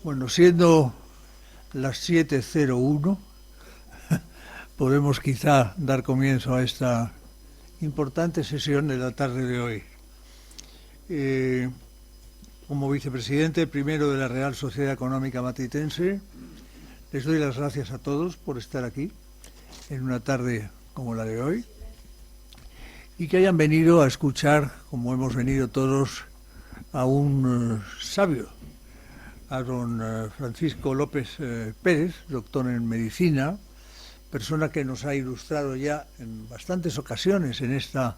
Bueno, siendo las 7:01, podemos quizá dar comienzo a esta importante sesión de la tarde de hoy. Como vicepresidente primero de la Real Sociedad Económica Matritense, les doy las gracias a todos por estar aquí en una tarde como la de hoy y que hayan venido a escuchar, como hemos venido todos, a un sabio, a don Francisco López Pérez, doctor en medicina, persona que nos ha ilustrado ya en bastantes ocasiones en esta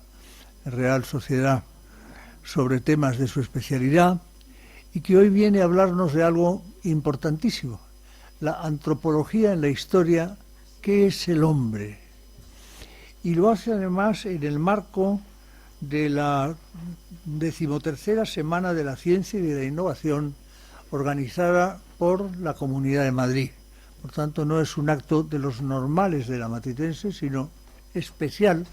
Real Sociedad sobre temas de su especialidad y que hoy viene a hablarnos de algo importantísimo, la antropología en la historia, ¿qué es el hombre? Y lo hace además en el marco de la 13ª Semana de la Ciencia y de la Innovación organizada por la Comunidad de Madrid. Por tanto, no es un acto de los normales de la Matritense, sino especial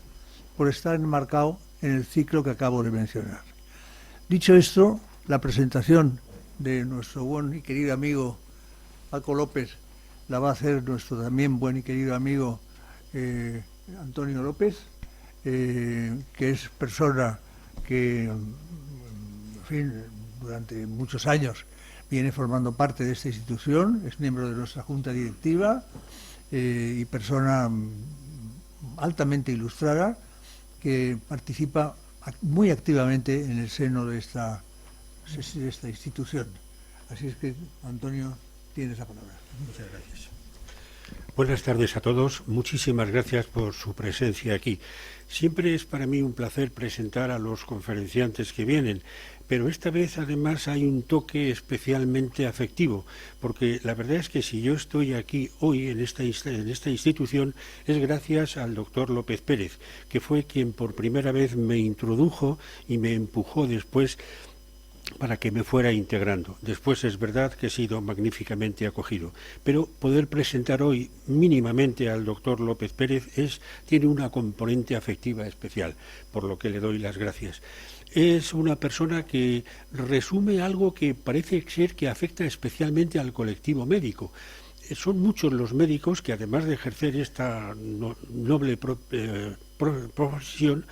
por estar enmarcado en el ciclo que acabo de mencionar. Dicho esto, la presentación de nuestro buen y querido amigo Paco López la va a hacer nuestro también buen y querido amigo Antonio López, que es persona que, en fin, durante muchos años viene formando parte de esta institución, es miembro de nuestra junta directiva y persona altamente ilustrada que participa muy activamente en el seno de esta institución. Así es que, Antonio, tienes la palabra. Muchas gracias. Buenas tardes a todos. Muchísimas gracias por su presencia aquí. Siempre es para mí un placer presentar a los conferenciantes que vienen, pero esta vez además hay un toque especialmente afectivo, porque la verdad es que si yo estoy aquí hoy en esta institución es gracias al doctor López Pérez, que fue quien por primera vez me introdujo y me empujó después para que me fuera integrando. Después es verdad que he sido magníficamente acogido, pero poder presentar hoy mínimamente al doctor López Pérez tiene una componente afectiva especial, por lo que le doy las gracias. Es una persona que resume algo que parece ser que afecta especialmente al colectivo médico. Son muchos los médicos que, además de ejercer esta noble profesión,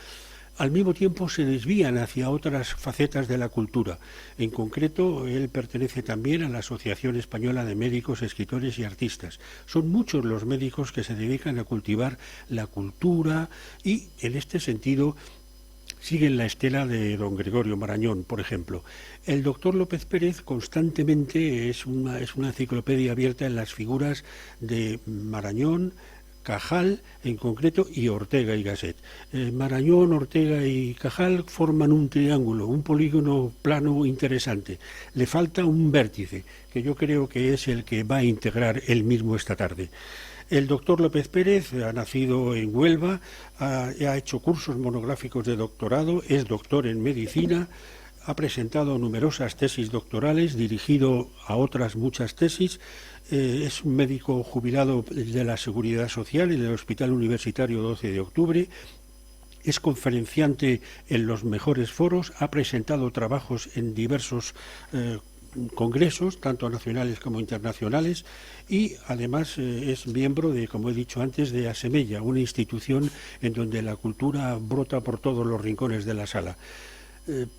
al mismo tiempo se desvían hacia otras facetas de la cultura. En concreto, él pertenece también a la Asociación Española de Médicos, Escritores y Artistas. Son muchos los médicos que se dedican a cultivar la cultura y, en este sentido, siguen la estela de don Gregorio Marañón, por ejemplo. El doctor López Pérez constantemente es una enciclopedia abierta en las figuras de Marañón, Cajal en concreto y Ortega y Gasset. Marañón, Ortega y Cajal forman un triángulo, un polígono plano interesante. Le falta un vértice, que yo creo que es el que va a integrar él mismo esta tarde. El doctor López Pérez ha nacido en Huelva, ha hecho cursos monográficos de doctorado, es doctor en medicina, ha presentado numerosas tesis doctorales, dirigido a otras muchas tesis. Es un médico jubilado de la Seguridad Social y del Hospital Universitario 12 de Octubre. Es conferenciante en los mejores foros, ha presentado trabajos en diversos congresos, tanto nacionales como internacionales, y además es miembro de, como he dicho antes, de Asemella, una institución en donde la cultura brota por todos los rincones de la sala.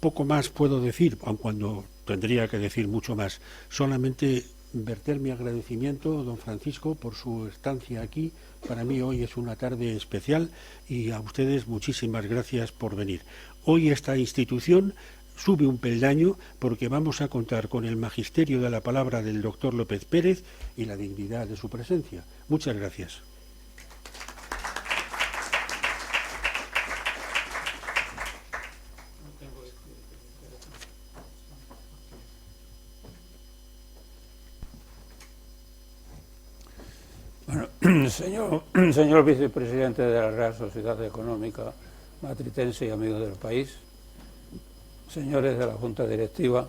Poco más puedo decir, aun cuando tendría que decir mucho más. Solamente verter mi agradecimiento, don Francisco, por su estancia aquí. Para mí hoy es una tarde especial y a ustedes muchísimas gracias por venir. Hoy esta institución sube un peldaño porque vamos a contar con el magisterio de la palabra del doctor López Pérez y la dignidad de su presencia. Muchas gracias. Señor vicepresidente de la Real Sociedad Económica Matritense y amigos del país, señores de la Junta Directiva,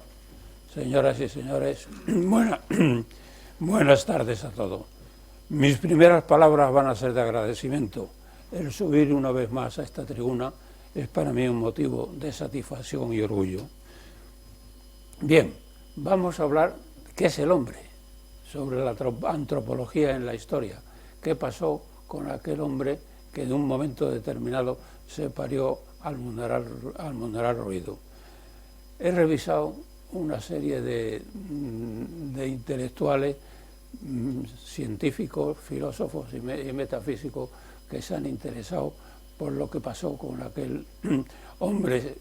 señoras y señores, buenas tardes a todos. Mis primeras palabras van a ser de agradecimiento. El subir una vez más a esta tribuna es para mí un motivo de satisfacción y orgullo. Bien, vamos a hablar ¿qué es el hombre? Sobre la antropología en la historia. ¿Qué pasó con aquel hombre que de un momento determinado se parió al mundaral ruido? He revisado una serie de intelectuales, científicos, filósofos y metafísicos que se han interesado por lo que pasó con aquel hombre,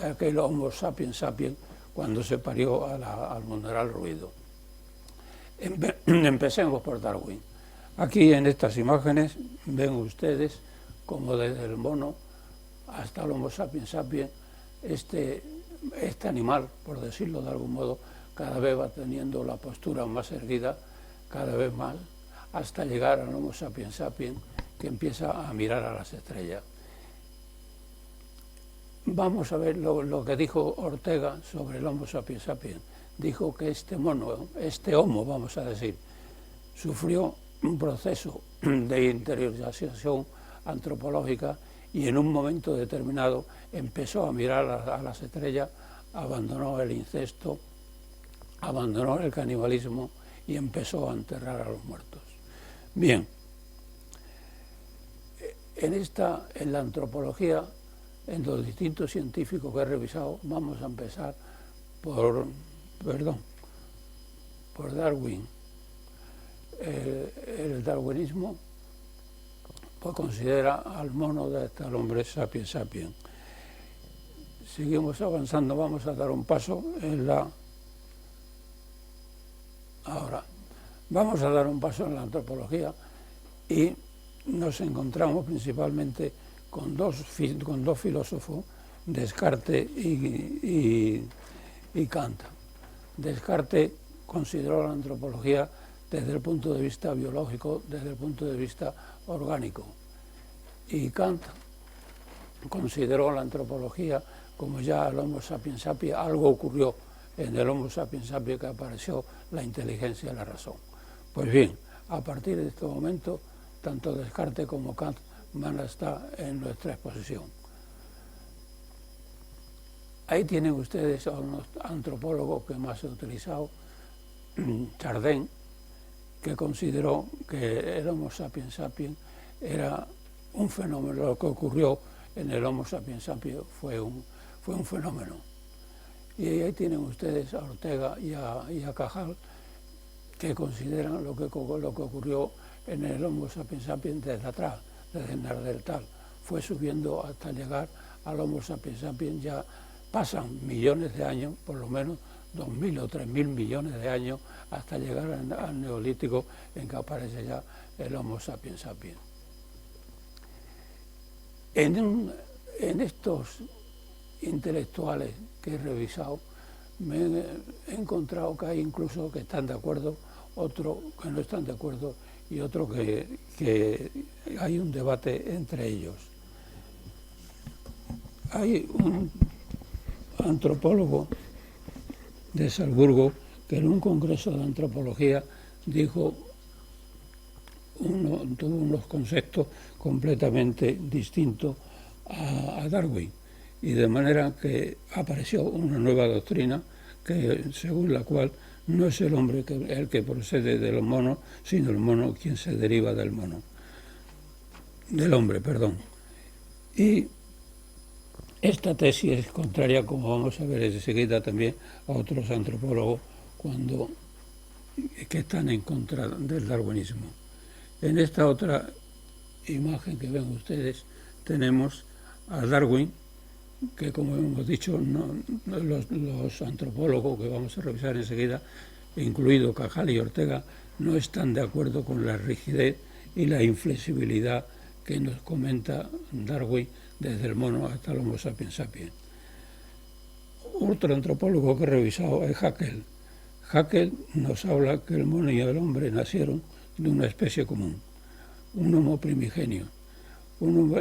aquel Homo sapiens sapiens, cuando se parió al mundaral ruido. Empecemos por Darwin. Aquí en estas imágenes ven ustedes como desde el mono hasta el Homo sapiens sapiens, este animal, por decirlo de algún modo, cada vez va teniendo la postura más erguida, cada vez más, hasta llegar al Homo sapiens sapiens, que empieza a mirar a las estrellas. Vamos a ver lo que dijo Ortega sobre el Homo sapiens sapiens. Dijo que este homo, vamos a decir, sufrió un proceso de interiorización antropológica y en un momento determinado empezó a mirar a las estrellas, abandonó el incesto, abandonó el canibalismo y empezó a enterrar a los muertos. Bien, en la antropología, en los distintos científicos que he revisado, vamos a empezar por Darwin. El darwinismo pues considera al mono hasta el hombre sapiens sapiens. Seguimos avanzando, vamos a dar un paso vamos a dar un paso en la antropología y nos encontramos principalmente con dos filósofos, Descartes y Kant. Descartes consideró la antropología desde el punto de vista biológico, desde el punto de vista orgánico. Y Kant consideró la antropología como ya el Homo sapiens sapiens, algo ocurrió en el Homo sapiens sapiens que apareció la inteligencia y la razón. Pues bien, a partir de este momento, tanto Descartes como Kant van a estar en nuestra exposición. Ahí tienen ustedes a unos antropólogos que más he utilizado, Chardin, que consideró que el Homo sapiens sapiens era un fenómeno, lo que ocurrió en el Homo sapiens sapiens fue un fenómeno. Y ahí tienen ustedes a Ortega y a Cajal, que consideran lo que ocurrió en el Homo sapiens sapiens desde atrás, desde el Neandertal. Fue subiendo hasta llegar al Homo sapiens sapiens, ya pasan millones de años, por lo menos 2.000 o 3.000 millones de años, hasta llegar al Neolítico, en que aparece ya el Homo sapiens sapiens. En estos intelectuales que he revisado, me he encontrado que hay incluso que están de acuerdo, otros que no están de acuerdo y otros que hay un debate entre ellos. Hay un antropólogo de Salzburgo que en un congreso de antropología tuvo unos conceptos completamente distintos a Darwin, y de manera que apareció una nueva doctrina según la cual no es el hombre el que procede de los monos, sino el mono quien se deriva del hombre. Y esta tesis es contraria, como vamos a ver enseguida también, a otros antropólogos que están en contra del darwinismo. En esta otra imagen que ven ustedes tenemos a Darwin, que como hemos dicho, los antropólogos que vamos a revisar enseguida, incluido Cajal y Ortega, no están de acuerdo con la rigidez y la inflexibilidad que nos comenta Darwin desde el mono hasta el Homo sapiens sapiens. Otro antropólogo que he revisado es Haeckel. Haeckel nos habla que el mono y el hombre nacieron de una especie común, un homo primigenio.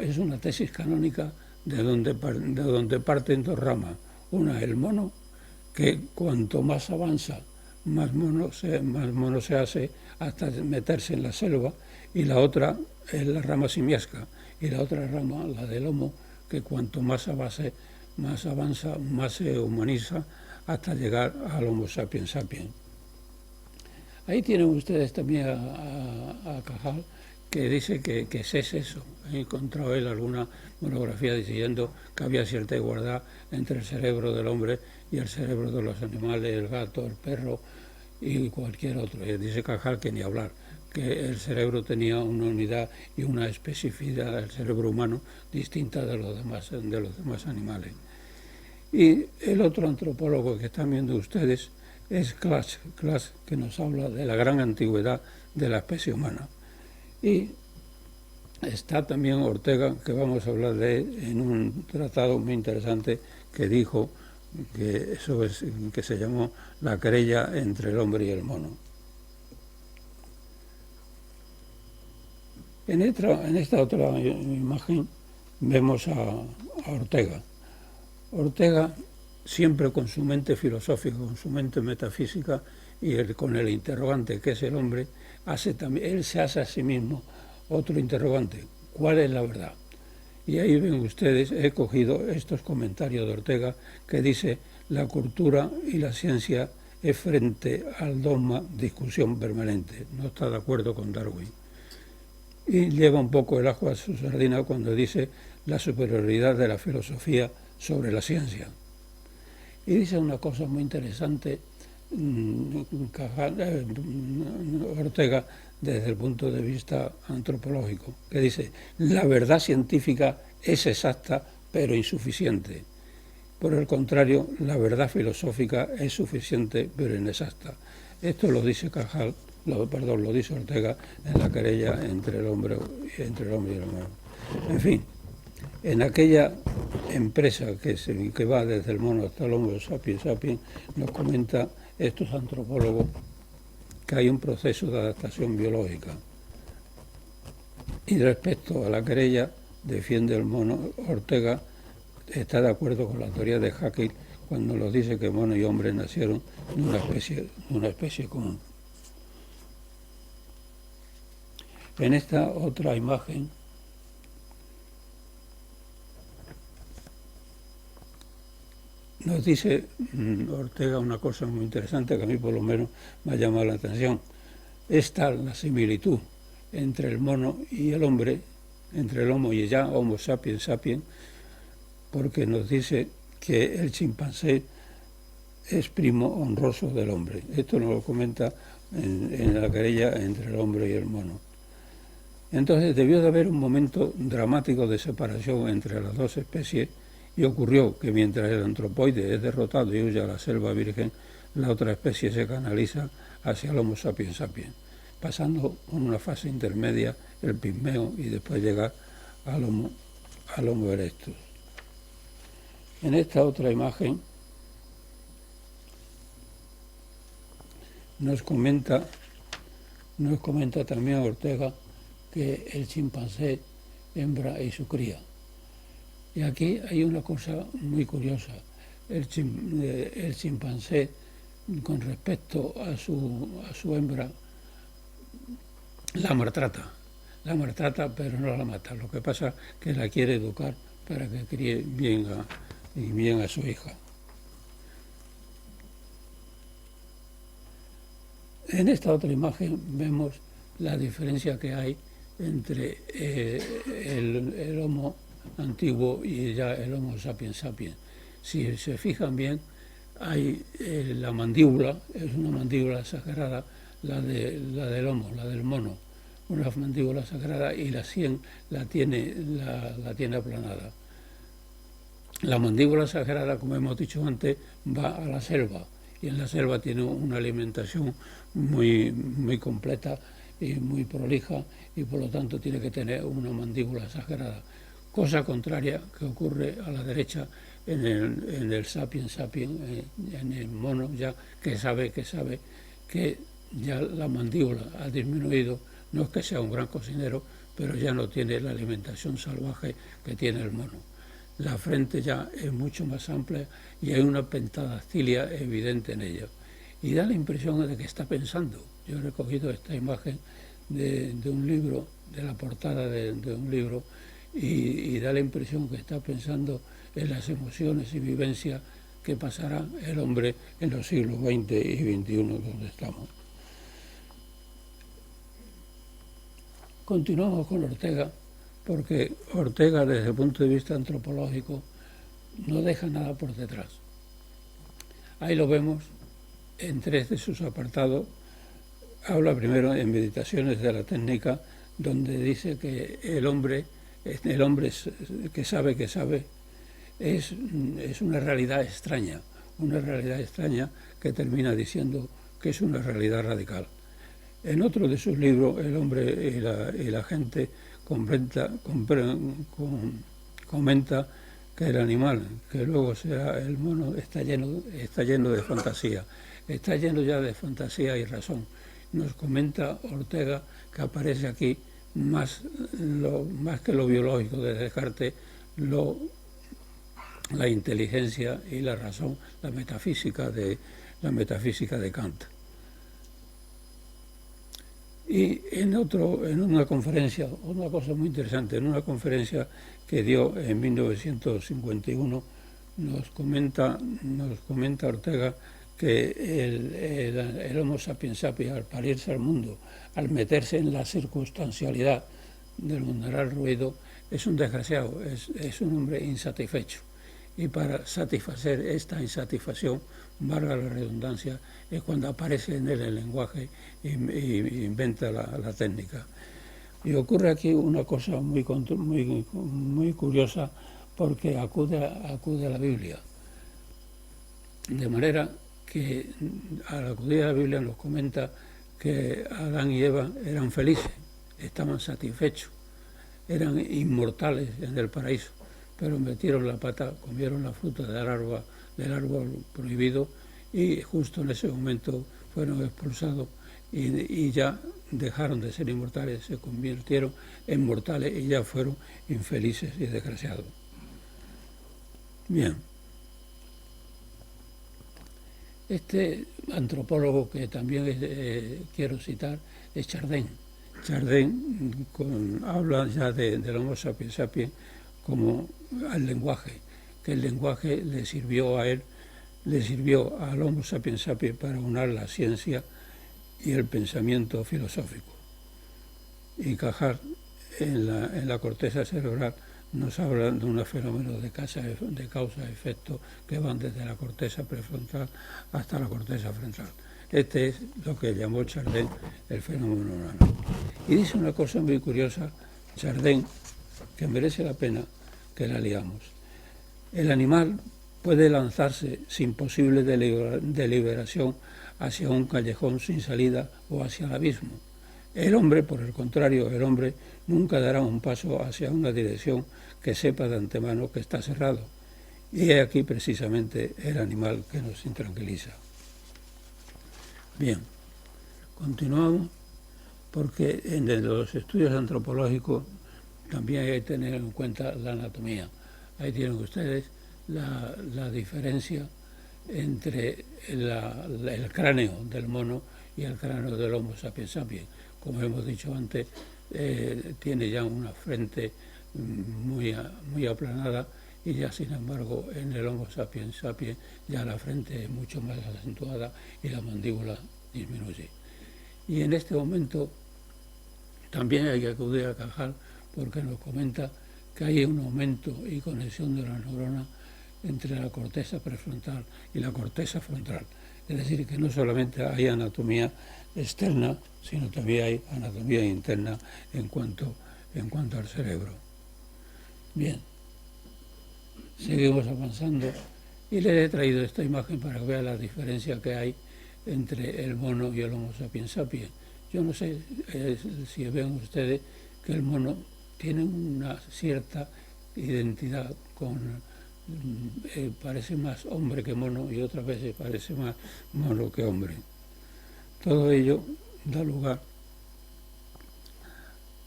Es una tesis canónica de donde parten dos ramas. Una, el mono, que cuanto más avanza, más mono se hace hasta meterse en la selva, y la otra es la rama simiesca, y la otra rama, la del homo, que cuanto más avanza, más se humaniza hasta llegar al Homo sapiens sapiens. Ahí tienen ustedes también a Cajal, que dice que es eso. He encontrado él alguna monografía diciendo que había cierta igualdad entre el cerebro del hombre y el cerebro de los animales, el gato, el perro y cualquier otro. Y dice Cajal que ni hablar, que el cerebro tenía una unidad y una especificidad del cerebro humano distinta de los demás animales. Y el otro antropólogo que están viendo ustedes es Klaas, que nos habla de la gran antigüedad de la especie humana. Y está también Ortega, que vamos a hablar de él en un tratado muy interesante que dijo que se llamó La querella entre el hombre y el mono. En esta otra imagen vemos a Ortega. Ortega, siempre con su mente filosófica, con su mente metafísica y con el interrogante que es el hombre, él se hace a sí mismo otro interrogante: ¿cuál es la verdad? Y ahí ven ustedes, he cogido estos comentarios de Ortega que dice: la cultura y la ciencia es frente al dogma discusión permanente. No está de acuerdo con Darwin. Y lleva un poco el ajo a su sardina cuando dice la superioridad de la filosofía sobre la ciencia. Y dice una cosa muy interesante Ortega desde el punto de vista antropológico, que dice: la verdad científica es exacta pero insuficiente. Por el contrario, la verdad filosófica es suficiente pero inexacta. Esto lo dice lo dice Ortega en la querella entre el hombre y el humano. En fin, en aquella empresa que va desde el mono hasta el Homo sapiens sapiens, nos comenta estos antropólogos que hay un proceso de adaptación biológica. Y respecto a la querella, defiende el mono, Ortega está de acuerdo con la teoría de Haeckel cuando nos dice que mono y hombre nacieron de una especie común. En esta otra imagen nos dice Ortega una cosa muy interesante que a mí por lo menos me ha llamado la atención. Es tal la similitud entre el mono y el hombre, entre el Homo y ya Homo sapiens sapiens, porque nos dice que el chimpancé es primo honroso del hombre. Esto nos lo comenta en la querella entre el hombre y el mono. Entonces debió de haber un momento dramático de separación entre las dos especies, y ocurrió que mientras el antropoide es derrotado y huye a la selva virgen, la otra especie se canaliza hacia el Homo sapiens sapiens, pasando por una fase intermedia, el pigmeo, y después llegar al Homo erectus. En esta otra imagen nos comenta también Ortega que el chimpancé hembra y su cría. Y aquí hay una cosa muy curiosa. El chimpancé, con respecto a su hembra, la maltrata, pero no la mata. Lo que pasa es que la quiere educar para que críe bien a su hija. En esta otra imagen vemos la diferencia que hay entre el Homo antiguo y ya el Homo sapiens sapiens. Si se fijan bien, hay la mandíbula, es una mandíbula exagerada, la del Homo, la del mono, una mandíbula exagerada, y la sien la tiene aplanada. La mandíbula exagerada, como hemos dicho antes, va a la selva, y en la selva tiene una alimentación muy, muy completa y muy prolija, y por lo tanto tiene que tener una mandíbula exagerada. Cosa contraria que ocurre a la derecha en el sapiens sapiens, en el mono, ya que sabe que ya la mandíbula ha disminuido. No es que sea un gran cocinero, pero ya no tiene la alimentación salvaje que tiene el mono. La frente ya es mucho más amplia y hay una pentadactilia evidente en ella. Y da la impresión de que está pensando. Yo he recogido esta imagen de un libro, de la portada de un libro, y da la impresión que está pensando en las emociones y vivencias que pasará el hombre en los siglos XX y XXI donde estamos. Continuamos con Ortega, porque Ortega, desde el punto de vista antropológico, no deja nada por detrás. Ahí lo vemos en 3 de sus apartados. Habla primero en Meditaciones de la Técnica, donde dice que el hombre que sabe, es una realidad extraña que termina diciendo que es una realidad radical. En otro de sus libros, El hombre y la gente, comenta que el animal, que luego será el mono, está lleno de fantasía, está lleno ya de fantasía y razón. Nos comenta Ortega que aparece aquí más que lo biológico de Descartes, la inteligencia y la razón, la metafísica de Kant. Y en una conferencia, una cosa muy interesante, en una conferencia que dio en 1951, nos comenta Ortega que el Homo sapiens sapiens, al parirse al mundo, al meterse en la circunstancialidad del mundanal ruido, es un desgraciado, es un hombre insatisfecho. Y para satisfacer esta insatisfacción, valga la redundancia, es cuando aparece en él el lenguaje y inventa la técnica. Y ocurre aquí una cosa muy curiosa, porque acude a la Biblia. De manera que al acudir a la Biblia nos comenta que Adán y Eva eran felices, estaban satisfechos, eran inmortales en el paraíso, pero metieron la pata, comieron la fruta del árbol prohibido, y justo en ese momento fueron expulsados y ya dejaron de ser inmortales, se convirtieron en mortales y ya fueron infelices y desgraciados. Bien. Este antropólogo que también quiero citar es Chardin. Chardin habla ya del Homo sapiens sapiens como al lenguaje, que el lenguaje le sirvió al Homo sapiens sapiens para unir la ciencia y el pensamiento filosófico. Y Cajal, en la corteza cerebral, nos habla de unos fenómenos de causa-efecto que van desde la corteza prefrontal hasta la corteza frontal. Este es lo que llamó Chardin el fenómeno humano. Y dice una cosa muy curiosa, Chardin, que merece la pena que la leamos. El animal puede lanzarse sin posible deliberación hacia un callejón sin salida o hacia el abismo. El hombre, por el contrario, nunca dará un paso hacia una dirección que sepa de antemano que está cerrado. Y es aquí precisamente el animal que nos intranquiliza. Bien, continuamos, porque en los estudios antropológicos también hay que tener en cuenta la anatomía. Ahí tienen ustedes la diferencia entre el cráneo del mono y el cráneo del Homo sapiens sapiens. Como hemos dicho antes, tiene ya una frente muy aplanada, y ya sin embargo en el Homo sapiens sapiens ya la frente es mucho más acentuada y la mandíbula disminuye. Y en este momento también hay que acudir a Cajal, porque nos comenta que hay un aumento y conexión de la neurona entre la corteza prefrontal y la corteza frontal. Es decir, que no solamente hay anatomía externa, sino también hay anatomía interna en cuanto al cerebro. Bien, seguimos avanzando y les he traído esta imagen para que vean la diferencia que hay entre el mono y el Homo sapiens sapiens. Yo no sé si ven ustedes que el mono tiene una cierta identidad parece más hombre que mono, y otras veces parece más mono que hombre. Todo ello da lugar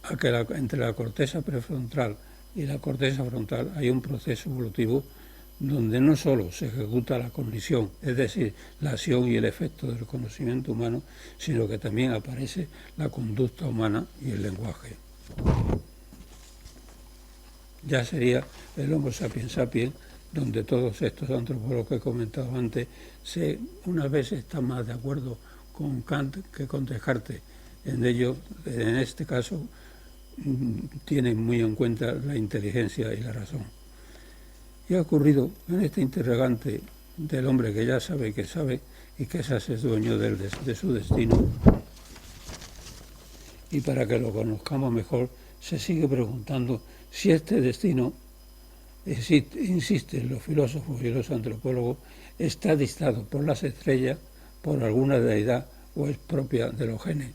a que entre la corteza prefrontal y la corteza frontal hay un proceso evolutivo donde no solo se ejecuta la cognición, es decir, la acción y el efecto del conocimiento humano, sino que también aparece la conducta humana y el lenguaje. Ya sería el Homo sapiens sapiens donde todos estos antropólogos que he comentado antes, unas veces están más de acuerdo con Kant que con Descartes. En este caso, tienen muy en cuenta la inteligencia y la razón. Y ha ocurrido en este interrogante del hombre que ya sabe que sabe y que se hace dueño de su destino, y para que lo conozcamos mejor, se sigue preguntando si este destino, insisten los filósofos y los antropólogos, está dictado por las estrellas, por alguna deidad o es propia de los genes.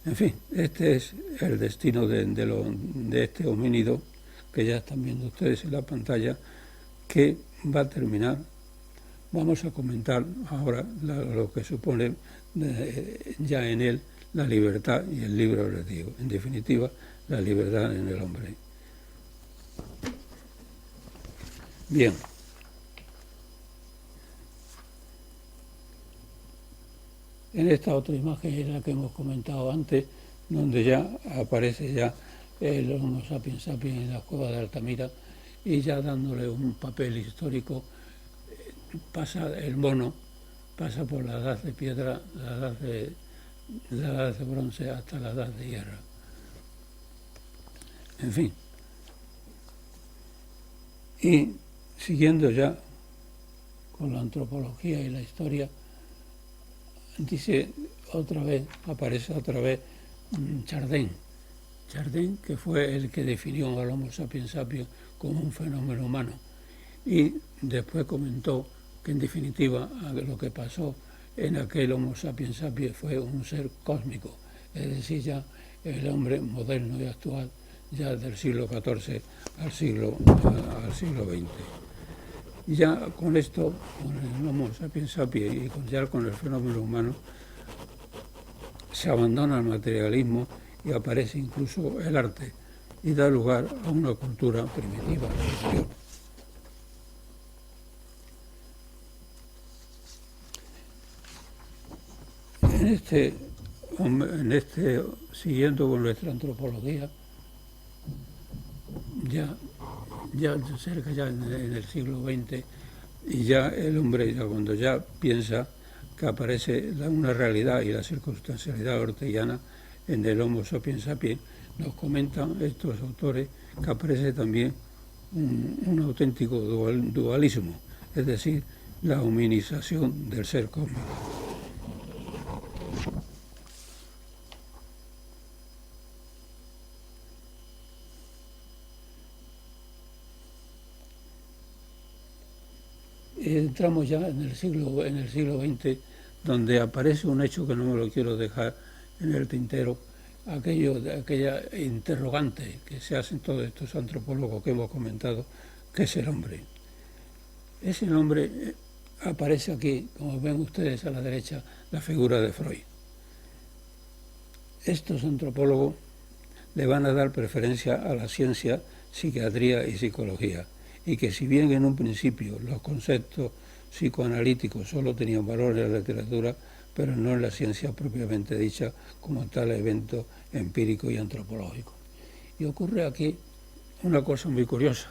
En fin, este es el destino de este homínido que ya están viendo ustedes en la pantalla, que va a terminar. Vamos a comentar ahora lo que supone ya en él la libertad y el libre albedrío. En definitiva, la libertad en el hombre. Bien. En esta otra imagen es la que hemos comentado antes, donde ya aparece ya el Homo sapiens sapiens en la cueva de Altamira, y ya dándole un papel histórico, pasa el mono, pasa por la edad de piedra, la edad de bronce hasta la edad de hierro. En fin. Y siguiendo ya con la antropología y la historia, aparece otra vez Chardin, que fue el que definió al Homo sapiens sapiens como un fenómeno humano, y después comentó que en definitiva lo que pasó en aquel Homo sapiens sapiens fue un ser cósmico, es decir, ya el hombre moderno y actual, ya del siglo XIV al siglo XX. Y ya con esto, con el Homo sapiens sapiens y ya con el fenómeno humano, se abandona el materialismo y aparece incluso el arte y da lugar a una cultura primitiva superior. Siguiendo con nuestra antropología, ya cerca ya en el siglo XX, y ya el hombre, cuando ya piensa que aparece una realidad y la circunstancialidad orteguiana en el Homo sapiens sapiens, nos comentan estos autores que aparece también un auténtico dualismo, es decir, la hominización del ser cósmico. Entramos ya en el siglo XX, donde aparece un hecho que no me lo quiero dejar en el tintero, aquella interrogante que se hacen todos estos antropólogos que hemos comentado, que es el hombre. Ese nombre aparece aquí, como ven ustedes a la derecha, la figura de Freud. Estos antropólogos le van a dar preferencia a la ciencia, psiquiatría y psicología, y que si bien en un principio los conceptos psicoanalíticos solo tenían valor en la literatura, pero no en la ciencia propiamente dicha como tal evento empírico y antropológico. Y ocurre aquí una cosa muy curiosa.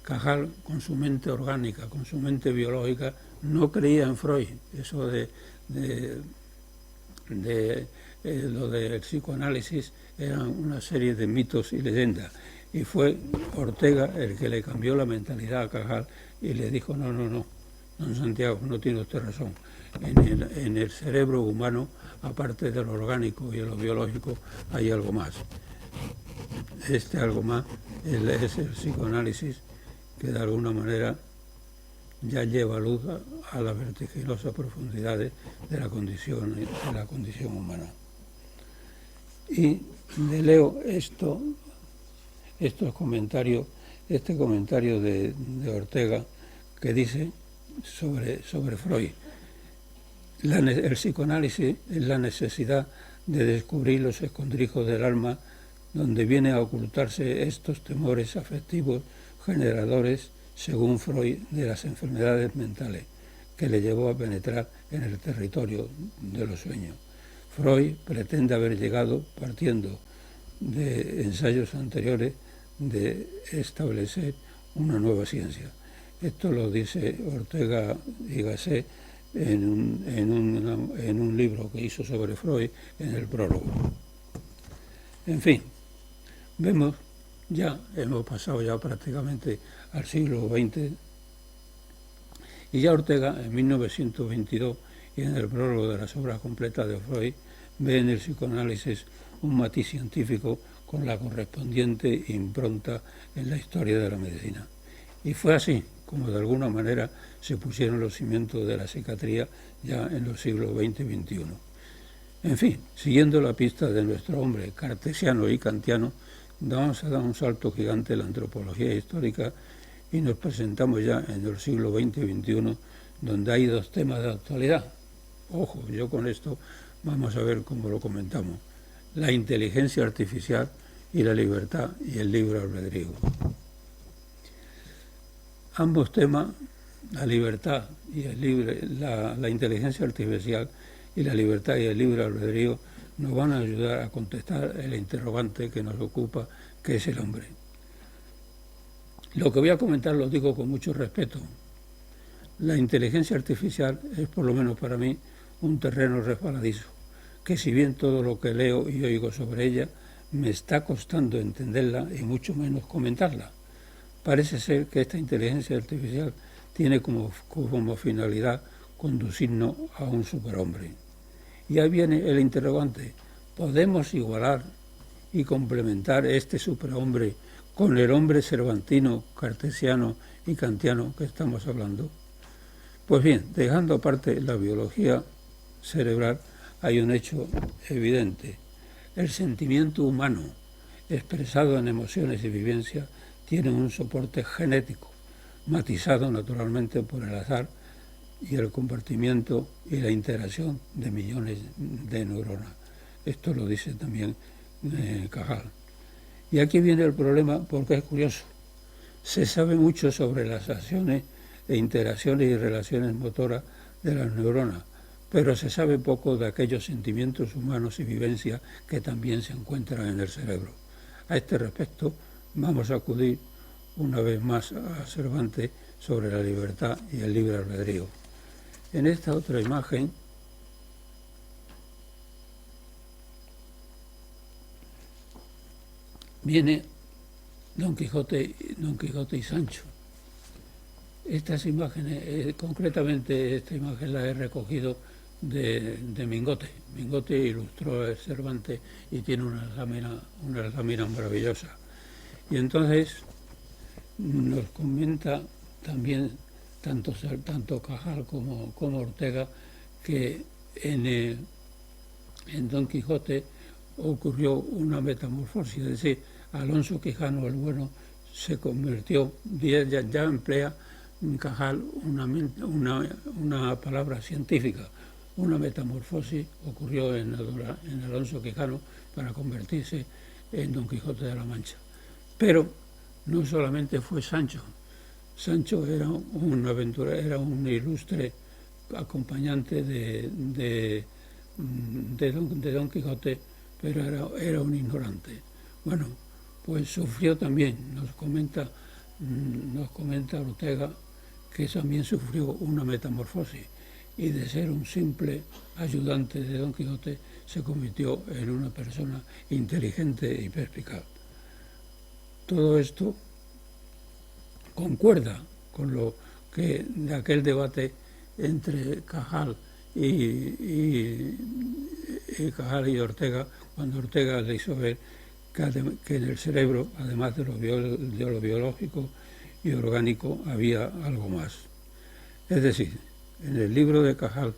Cajal, con su mente orgánica, con su mente biológica, no creía en Freud. Eso lo del psicoanálisis eran una serie de mitos y leyendas. Y fue Ortega el que le cambió la mentalidad a Cajal y le dijo, no, don Santiago, no tiene usted razón. En el cerebro humano, aparte de lo orgánico y de lo biológico, hay algo más. Este algo más es el psicoanálisis, que de alguna manera ya lleva luz a las vertiginosas profundidades de la condición humana. Y le leo estos comentarios, este comentario de Ortega, que dice sobre Freud: el psicoanálisis es la necesidad de descubrir los escondrijos del alma donde vienen a ocultarse estos temores afectivos generadores, según Freud, de las enfermedades mentales, que le llevó a penetrar en el territorio de los sueños. Freud pretende haber llegado, partiendo de ensayos anteriores, de establecer una nueva ciencia. Esto lo dice Ortega y Gasset en un libro que hizo sobre Freud en el prólogo. En fin, vemos hemos pasado ya prácticamente al siglo XX, y ya Ortega en 1922 y en el prólogo de las obras completas de Freud ve en el psicoanálisis un matiz científico con la correspondiente impronta en la historia de la medicina. Y fue así como de alguna manera se pusieron los cimientos de la psiquiatría ya en los siglos XX y XXI. En fin, siguiendo la pista de nuestro hombre cartesiano y kantiano, vamos a dar un salto gigante en la antropología histórica y nos presentamos ya en el siglo XX y XXI, donde hay dos temas de actualidad. Ojo, yo con esto vamos a ver cómo lo comentamos: la inteligencia artificial y la libertad y el libre albedrío. Ambos temas, la libertad y la inteligencia artificial y la libertad y el libre albedrío, nos van a ayudar a contestar el interrogante que nos ocupa, que es el hombre. Lo que voy a comentar lo digo con mucho respeto. La inteligencia artificial es, por lo menos para mí, un terreno resbaladizo, que si bien todo lo que leo y oigo sobre ella me está costando entenderla y mucho menos comentarla. Parece ser que esta inteligencia artificial tiene como finalidad conducirnos a un superhombre. Y ahí viene el interrogante: ¿podemos igualar y complementar este superhombre con el hombre cervantino, cartesiano y kantiano que estamos hablando? Pues bien, dejando aparte la biología cerebral, hay un hecho evidente. El sentimiento humano, expresado en emociones y vivencias, tiene un soporte genético, matizado naturalmente por el azar y el compartimiento y la interacción de millones de neuronas. Esto lo dice también Cajal. Y aquí viene el problema, porque es curioso. Se sabe mucho sobre las acciones e interacciones y relaciones motoras de las neuronas, pero se sabe poco de aquellos sentimientos humanos y vivencias que también se encuentran en el cerebro. A este respecto, vamos a acudir una vez más a Cervantes sobre la libertad y el libre albedrío. En esta otra imagen viene Don Quijote y Sancho. Estas imágenes, concretamente esta imagen la he recogido de Mingote. Mingote ilustró a Cervantes y tiene una lámina maravillosa. Y entonces nos comenta también tanto Cajal como Ortega que en Don Quijote ocurrió una metamorfosis, es decir, Alonso Quijano el Bueno se convirtió, ya emplea Cajal una palabra científica, una metamorfosis ocurrió en Alonso Quijano para convertirse en Don Quijote de la Mancha. Pero no solamente fue Sancho. Sancho era un aventurero, era un ilustre acompañante de Don Quijote, pero era un ignorante. Bueno, pues sufrió también, nos comenta Ortega, que también sufrió una metamorfosis y de ser un simple ayudante de Don Quijote se convirtió en una persona inteligente y perspicaz. Todo esto concuerda con lo que de aquel debate entre Cajal y Ortega, cuando Ortega le hizo ver que en el cerebro, además de lo biológico y orgánico, había algo más. Es decir, en el libro de Cajal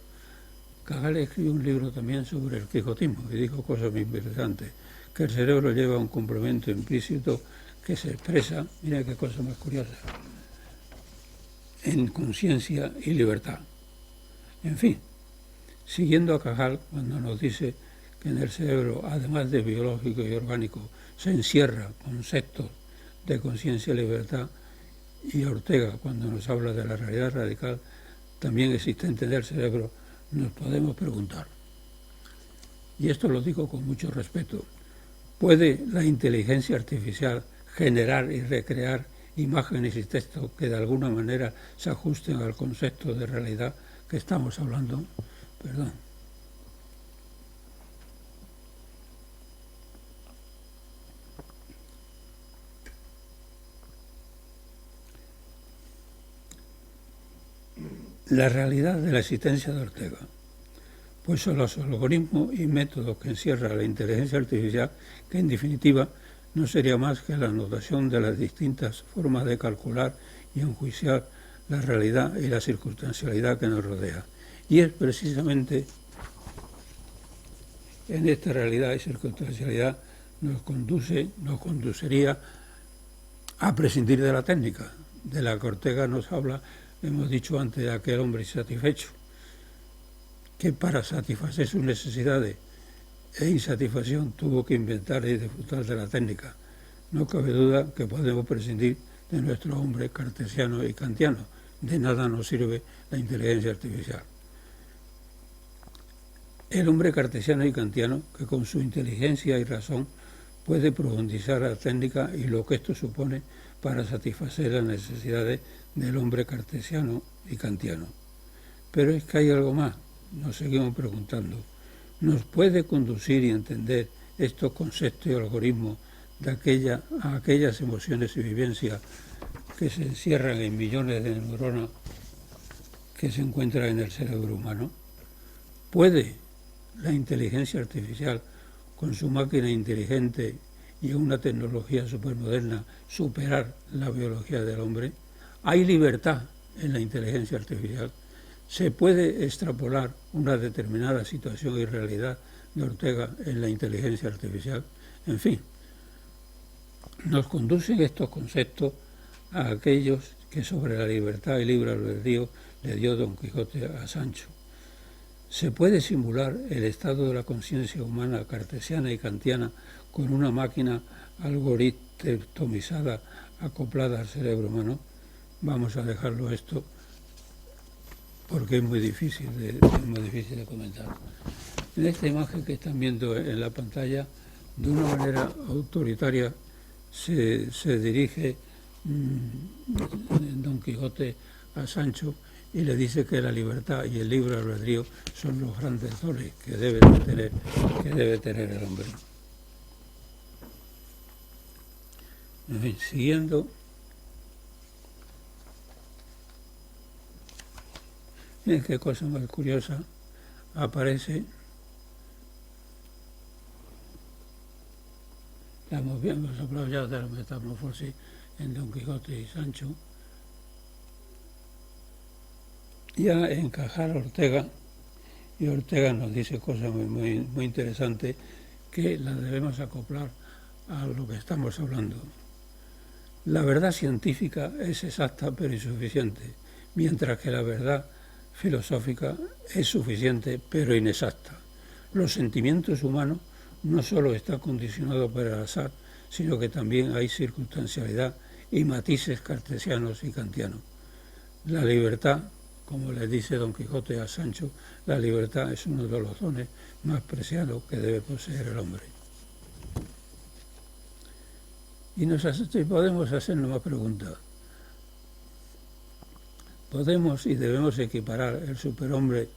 escribió un libro también sobre el quijotismo y dijo cosas muy interesantes, que el cerebro lleva un complemento implícito que se expresa, mira qué cosa más curiosa, en conciencia y libertad. En fin, siguiendo a Cajal, cuando nos dice que en el cerebro, además de biológico y orgánico, se encierra conceptos de conciencia y libertad, y Ortega, cuando nos habla de la realidad radical, también existente del cerebro, nos podemos preguntar, y esto lo digo con mucho respeto, ¿puede la inteligencia artificial generar y recrear imágenes y textos que de alguna manera se ajusten al concepto de realidad que estamos hablando. Perdón. La realidad de la existencia de Ortega, pues son los algoritmos y métodos que encierra la inteligencia artificial, que en definitiva no sería más que la anotación de las distintas formas de calcular y enjuiciar la realidad y la circunstancialidad que nos rodea. Y es precisamente en esta realidad y circunstancialidad nos conduciría a prescindir de la técnica, de la que Ortega nos habla. Hemos dicho antes de aquel hombre insatisfecho, que para satisfacer sus necesidades e insatisfacción tuvo que inventar y disfrutar de la técnica. No cabe duda que podemos prescindir de nuestro hombre cartesiano y kantiano. De nada nos sirve la inteligencia artificial. El hombre cartesiano y kantiano, que con su inteligencia y razón puede profundizar la técnica y lo que esto supone para satisfacer las necesidades del hombre cartesiano y kantiano. Pero es que hay algo más, nos seguimos preguntando. ¿Nos puede conducir y entender estos conceptos y algoritmos a aquellas emociones y vivencias que se encierran en millones de neuronas que se encuentran en el cerebro humano? ¿Puede la inteligencia artificial, con su máquina inteligente y una tecnología supermoderna, superar la biología del hombre? ¿Hay libertad en la inteligencia artificial? ¿Se puede extrapolar una determinada situación y realidad de Ortega en la inteligencia artificial? En fin, nos conducen estos conceptos a aquellos que sobre la libertad y libre albedrío le dio Don Quijote a Sancho. ¿Se puede simular el estado de la conciencia humana cartesiana y kantiana con una máquina algoritmizada acoplada al cerebro humano? Vamos a dejarlo esto porque es muy difícil de comentar. En esta imagen que están viendo en la pantalla, de una manera autoritaria se dirige Don Quijote a Sancho y le dice que la libertad y el libre albedrío son los grandes dones que debe tener el hombre. En fin, siguiendo, miren qué cosa más curiosa, aparece, hemos hablado ya de la metamorfosis en Don Quijote y Sancho, ya encajar a Ortega, y Ortega nos dice cosas muy interesantes que las debemos acoplar a lo que estamos hablando. La verdad científica es exacta pero insuficiente, mientras que la verdad filosófica es suficiente pero inexacta. Los sentimientos humanos no solo están condicionados por el azar, sino que también hay circunstancialidad y matices cartesianos y kantianos. La libertad, como le dice Don Quijote a Sancho, la libertad es uno de los dones más preciados que debe poseer el hombre. Y podemos hacernos más preguntas. Podemos y debemos equiparar el superhombre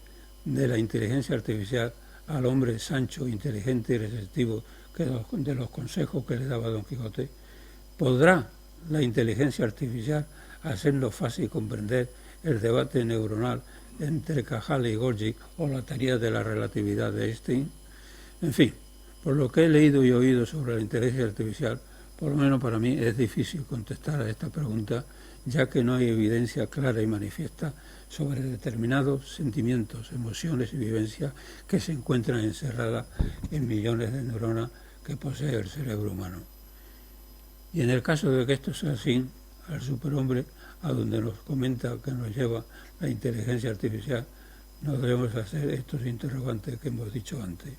de la inteligencia artificial al hombre Sancho, inteligente y receptivo de los consejos que le daba Don Quijote. ¿Podrá la inteligencia artificial hacernos fácil comprender el debate neuronal entre Cajal y Golgi o la teoría de la relatividad de Einstein? En fin, por lo que he leído y oído sobre la inteligencia artificial, por lo menos para mí es difícil contestar a esta pregunta, ya que no hay evidencia clara y manifiesta sobre determinados sentimientos, emociones y vivencias que se encuentran encerradas en millones de neuronas que posee el cerebro humano. Y en el caso de que esto sea así, al superhombre, a donde nos comenta que nos lleva la inteligencia artificial, nos debemos hacer estos interrogantes que hemos dicho antes.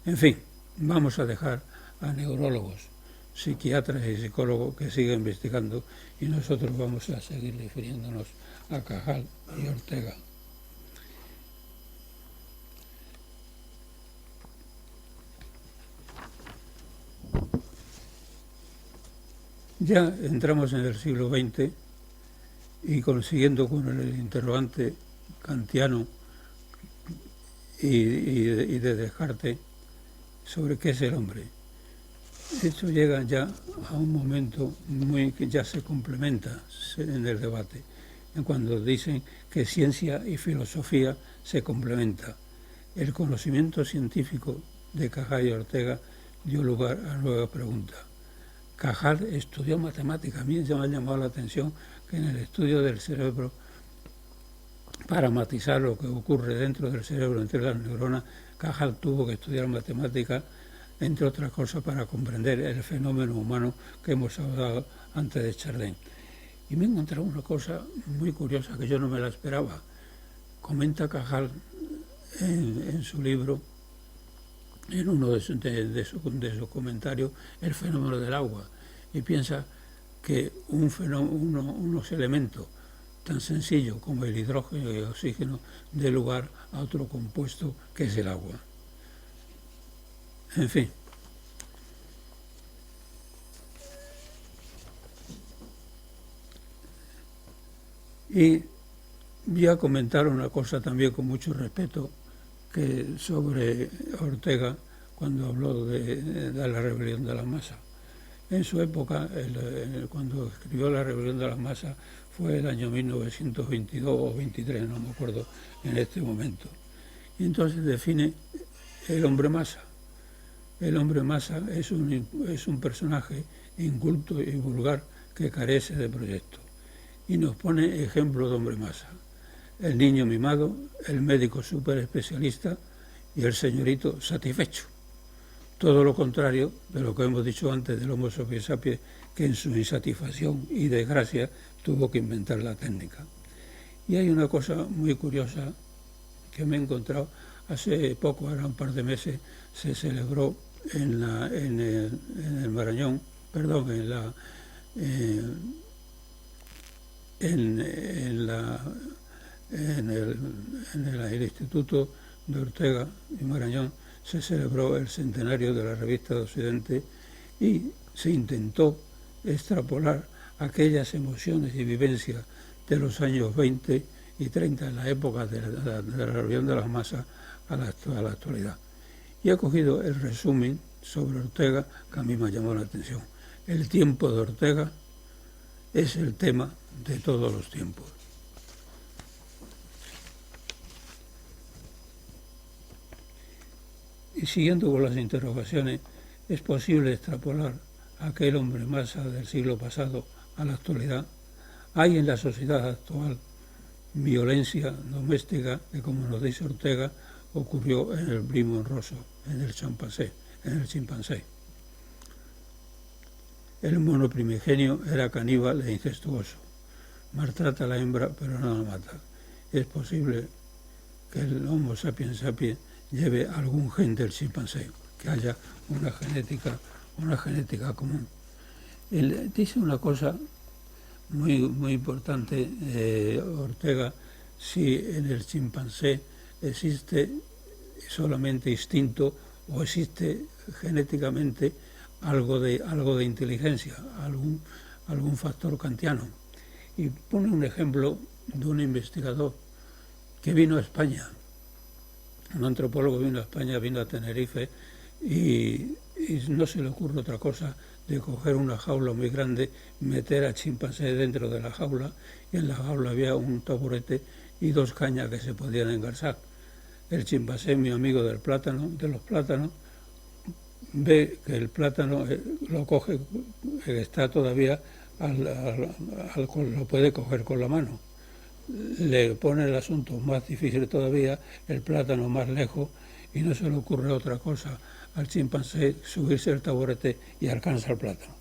En fin, vamos a dejar a neurólogos, psiquiatras y psicólogos que sigan investigando y nosotros vamos a seguir refiriéndonos a Cajal y Ortega. Ya entramos en el siglo XX y consiguiendo con el interrogante kantiano y de Descartes sobre qué es el hombre. Esto llega ya a un momento que ya se complementa en el debate, cuando dicen que ciencia y filosofía se complementan. El conocimiento científico de Cajal y Ortega dio lugar a nuevas preguntas. Cajal estudió matemáticas. A mí me ha llamado la atención que en el estudio del cerebro, para matizar lo que ocurre dentro del cerebro, entre las neuronas, Cajal tuvo que estudiar matemáticas, entre otras cosas, para comprender el fenómeno humano que hemos hablado antes de Chardin. Y me he encontrado una cosa muy curiosa que yo no me la esperaba. Comenta Cajal en su libro, en uno de sus comentarios, el fenómeno del agua, y piensa que unos elementos tan sencillos como el hidrógeno y el oxígeno dé lugar a otro compuesto que es el agua. En fin. Y voy a comentar una cosa también con mucho respeto que sobre Ortega, cuando habló de la rebelión de las masas. En su época, cuando escribió La rebelión de las masas, fue el año 1922 o 23, no me acuerdo en este momento. Y entonces define el hombre masa. El hombre masa es un personaje inculto y vulgar que carece de proyecto. Y nos pone ejemplo de hombre masa. El niño mimado, el médico súper especialista y el señorito satisfecho. Todo lo contrario de lo que hemos dicho antes del Homo sapiens sapiens, que en su insatisfacción y desgracia tuvo que inventar la técnica. Y hay una cosa muy curiosa que me he encontrado hace poco, ahora un par de meses, se celebró en el Marañón, perdón, en el Instituto de Ortega y Marañón, se celebró el centenario de la Revista de Occidente y se intentó extrapolar aquellas emociones y vivencias de los años 20 y 30 en la época de la rebelión de las masas a la actualidad. Y he cogido el resumen sobre Ortega que a mí me ha llamado la atención. El tiempo de Ortega es el tema de todos los tiempos. Y siguiendo con las interrogaciones, ¿es posible extrapolar a aquel hombre masa del siglo pasado a la actualidad? ¿Hay en la sociedad actual violencia doméstica que, como nos dice Ortega, ocurrió en el primo honroso, en el chimpancé? El mono primigenio era caníbal e incestuoso. Maltrata a la hembra, pero no la mata. ¿Es posible que el Homo sapiens sapiens lleve algún gen del chimpancé, que haya una genética común? Él dice una cosa muy importante, Ortega: si en el chimpancé existe solamente instinto o existe genéticamente algo de inteligencia, algún factor kantiano. Y pone un ejemplo de un investigador que vino a España. Un antropólogo vino a España, vino a Tenerife, y no se le ocurre otra cosa de coger una jaula muy grande, meter a chimpancé dentro de la jaula, y en la jaula había un taburete y dos cañas que se podían engarzar. El chimpancé, mi amigo de los plátanos, ve que el plátano lo coge, está todavía, lo puede coger con la mano. Le pone el asunto más difícil todavía, el plátano más lejos, y no se le ocurre otra cosa al chimpancé subirse el taburete y alcanza el plátano.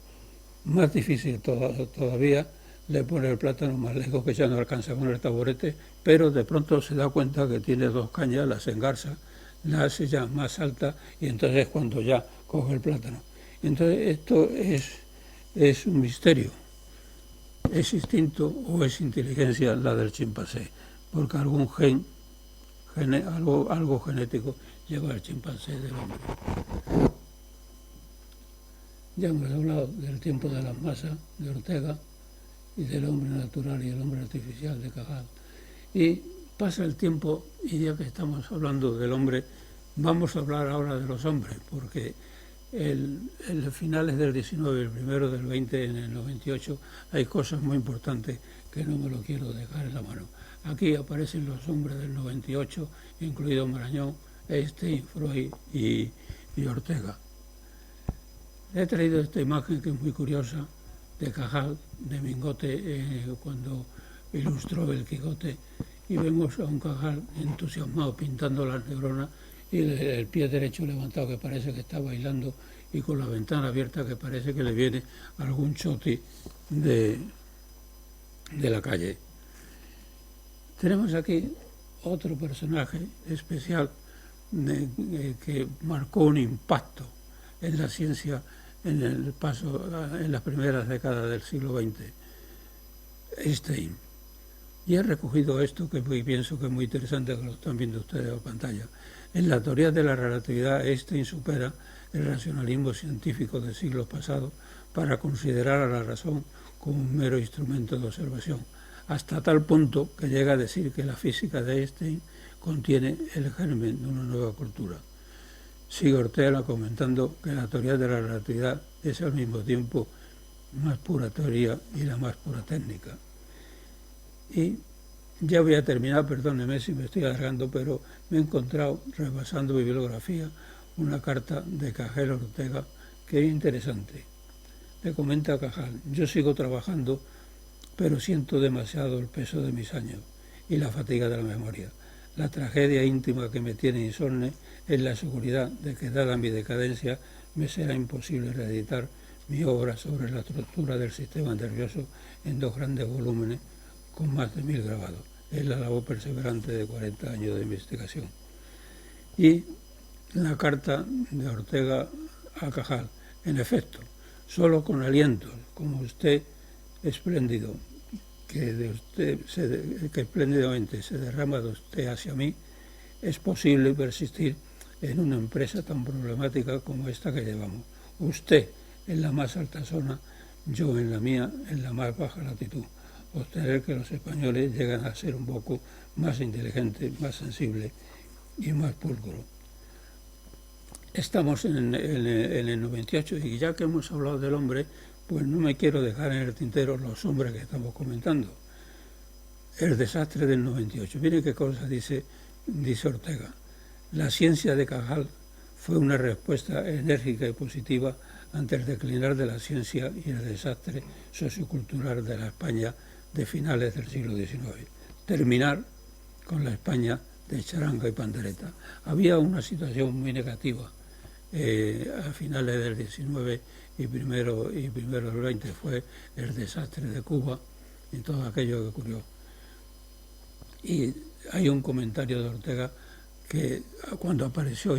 Más difícil todavía, le pone el plátano más lejos, que ya no alcanza con el taburete, pero de pronto se da cuenta que tiene dos cañas, las engarza, la hace ya más alta, y entonces cuando ya coge el plátano. Entonces esto es un misterio. ¿Es instinto o es inteligencia la del chimpancé? Porque algún algo genético lleva al chimpancé del hombre. Ya hemos hablado del tiempo de las masas de Ortega y del hombre natural y el hombre artificial de Cajal. Y pasa el tiempo y ya que estamos hablando del hombre, vamos a hablar ahora de los hombres, porque en los finales del 19, el primero del 20, en el 98, hay cosas muy importantes que no me lo quiero dejar en la mano. Aquí aparecen los hombres del 98, incluido Marañón, Einstein, Freud y Ortega. He traído esta imagen que es muy curiosa de Cajal, de Mingote, cuando ilustró el Quijote, y vemos a un Cajal entusiasmado pintando las neuronas y el pie derecho levantado que parece que está bailando y con la ventana abierta que parece que le viene algún choti de la calle. Tenemos aquí otro personaje especial que marcó un impacto en la ciencia en el paso, en las primeras décadas del siglo XX, Einstein. Y he recogido esto que pienso que es muy interesante, que lo están viendo ustedes en la pantalla. En la teoría de la relatividad, Einstein supera el racionalismo científico de siglos pasados para considerar a la razón como un mero instrumento de observación, hasta tal punto que llega a decir que la física de Einstein contiene el germen de una nueva cultura. Sigue Ortega comentando que la teoría de la relatividad es al mismo tiempo más pura teoría y la más pura técnica. Y ya voy a terminar, perdóneme si me estoy alargando, pero me he encontrado, repasando mi bibliografía, una carta de Cajal Ortega que es interesante. Le comenta a Cajal: yo sigo trabajando, pero siento demasiado el peso de mis años y la fatiga de la memoria. La tragedia íntima que me tiene insomne es la seguridad de que, dada mi decadencia, me será imposible reeditar mi obra sobre la estructura del sistema nervioso en 2 grandes volúmenes con más de 1000 grabados. Es la labor perseverante de 40 años de investigación. Y la carta de Ortega a Cajal: en efecto, solo con alientos como usted espléndido, que espléndidamente se derrama de usted hacia mí, es posible persistir en una empresa tan problemática como esta que llevamos. Usted en la más alta zona, yo en la mía, en la más baja latitud. Obtener que los españoles llegan a ser un poco más inteligentes, más sensibles y más pulcros. Estamos en el 98 y ya que hemos hablado del hombre, pues no me quiero dejar en el tintero los hombres que estamos comentando. El desastre del 98. Miren qué cosa dice Ortega. La ciencia de Cajal fue una respuesta enérgica y positiva ante el declinar de la ciencia y el desastre sociocultural de la España de finales del siglo XIX. Terminar con la España de charanga y pandereta. Había una situación muy negativa a finales del XIX y primero del XX, fue el desastre de Cuba y todo aquello que ocurrió. Y hay un comentario de Ortega que cuando apareció,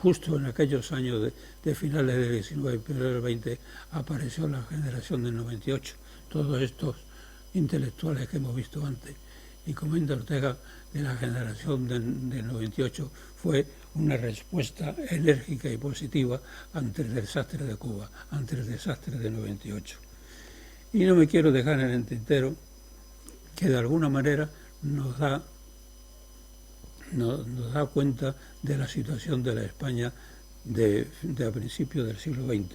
justo en aquellos años de finales del XIX y primero del XX, apareció la generación del 98, todos estos intelectuales que hemos visto antes. Y comenta Ortega que la generación del 98 fue una respuesta enérgica y positiva ante el desastre de Cuba, ante el desastre del 98. Y no me quiero dejar en el tintero que de alguna manera nos da cuenta de la situación de la España de a principios del siglo XX.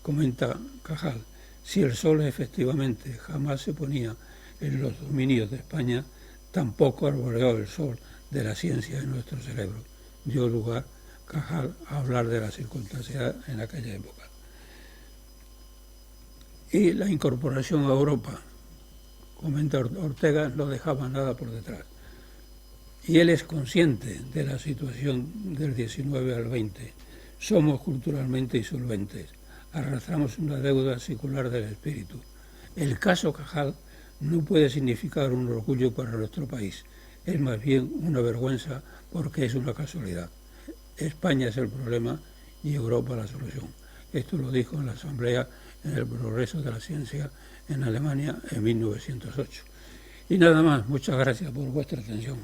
Comenta Cajal: si el sol efectivamente jamás se ponía en los dominios de España, tampoco arboreó el sol de la ciencia en nuestro cerebro. Dio lugar Cajal a hablar de la circunstancia en aquella época. Y la incorporación a Europa, comenta Ortega, no dejaba nada por detrás. Y él es consciente de la situación del 19 al 20. Somos culturalmente insolventes. Arrastramos una deuda secular del espíritu. El caso Cajal no puede significar un orgullo para nuestro país. Es más bien una vergüenza porque es una casualidad. España es el problema y Europa la solución. Esto lo dijo en la Asamblea en el Progreso de la Ciencia en Alemania en 1908. Y nada más, muchas gracias por vuestra atención.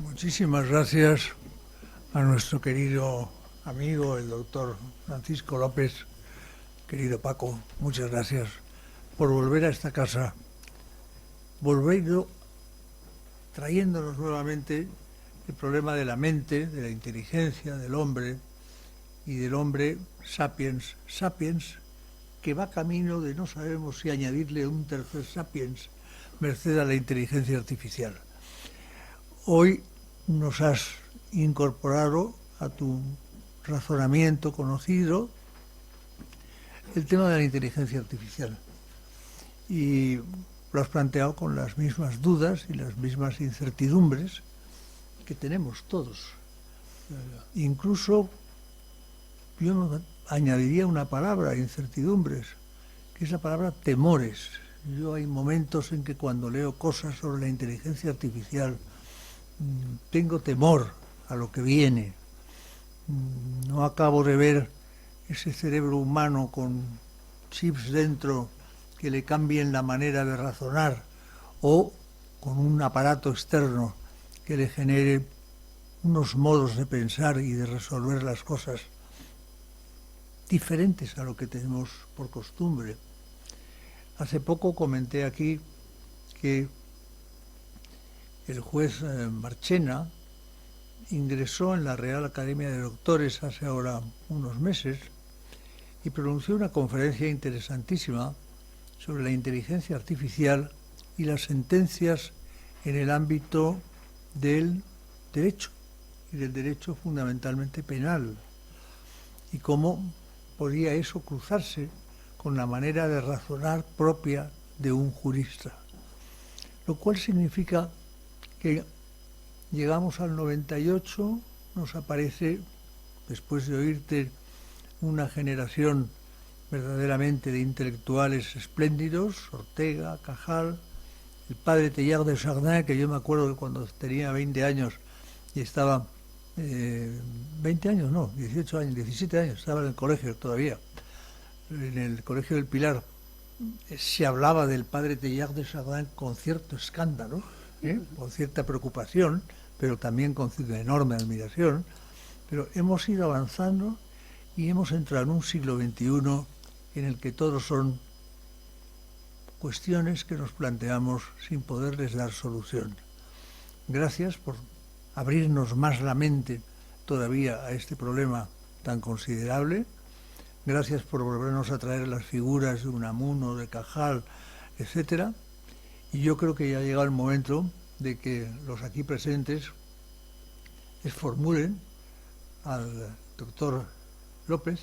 Muchísimas gracias a nuestro querido amigo, el doctor Francisco López. Querido Paco, muchas gracias por volver a esta casa, trayéndonos nuevamente el problema de la mente, de la inteligencia del hombre y del hombre sapiens, que va camino de no sabemos si añadirle un tercer sapiens, merced a la inteligencia artificial. Hoy nos has incorporado a tu razonamiento conocido el tema de la inteligencia artificial y lo has planteado con las mismas dudas y las mismas incertidumbres que tenemos todos. Incluso yo añadiría una palabra, incertidumbres, que es la palabra temores. Yo hay momentos en que cuando leo cosas sobre la inteligencia artificial tengo temor a lo que viene. No acabo de ver ese cerebro humano con chips dentro que le cambien la manera de razonar o con un aparato externo que le genere unos modos de pensar y de resolver las cosas diferentes a lo que tenemos por costumbre. Hace poco comenté aquí que el juez Marchena ingresó en la Real Academia de Doctores hace ahora unos meses y pronunció una conferencia interesantísima sobre la inteligencia artificial y las sentencias en el ámbito del derecho, y del derecho fundamentalmente penal, y cómo podía eso cruzarse con la manera de razonar propia de un jurista. Lo cual significa que llegamos al 98, nos aparece, después de oírte, una generación verdaderamente de intelectuales espléndidos, Ortega, Cajal, el padre Teilhard de Chardin, que yo me acuerdo que cuando tenía 20 años y estaba, 20 años no, 18 años, 17 años, estaba en el colegio todavía, en el colegio del Pilar, se hablaba del padre Teilhard de Chardin con cierto escándalo, con cierta preocupación, pero también con enorme admiración. Pero hemos ido avanzando y hemos entrado en un siglo XXI en el que todos son cuestiones que nos planteamos sin poderles dar solución. Gracias por abrirnos más la mente todavía a este problema tan considerable. Gracias por volvernos a traer las figuras de Unamuno, de Cajal, etcétera. Y yo creo que ya ha llegado el momento de que los aquí presentes les formulen al doctor López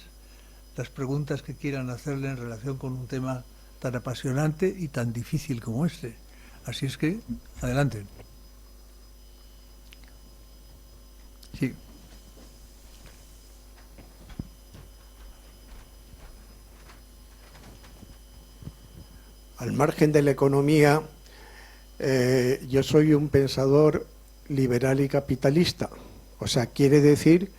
las preguntas que quieran hacerle en relación con un tema tan apasionante y tan difícil como este. Así es que, adelante. Sí. Al margen de la economía, yo soy un pensador liberal y capitalista. O sea, quiere decir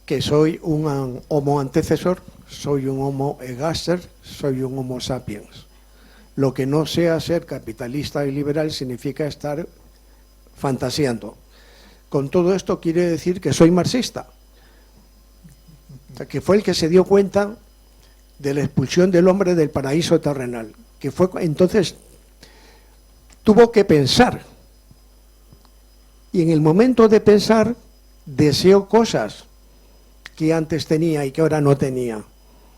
que soy un homo antecesor, soy un homo ergaster, soy un homo sapiens. Lo que no sea ser capitalista y liberal significa estar fantaseando. Con todo esto quiere decir que soy marxista. O sea, que fue el que se dio cuenta de la expulsión del hombre del paraíso terrenal, que fue entonces tuvo que pensar, y en el momento de pensar deseó cosas que antes tenía y que ahora no tenía,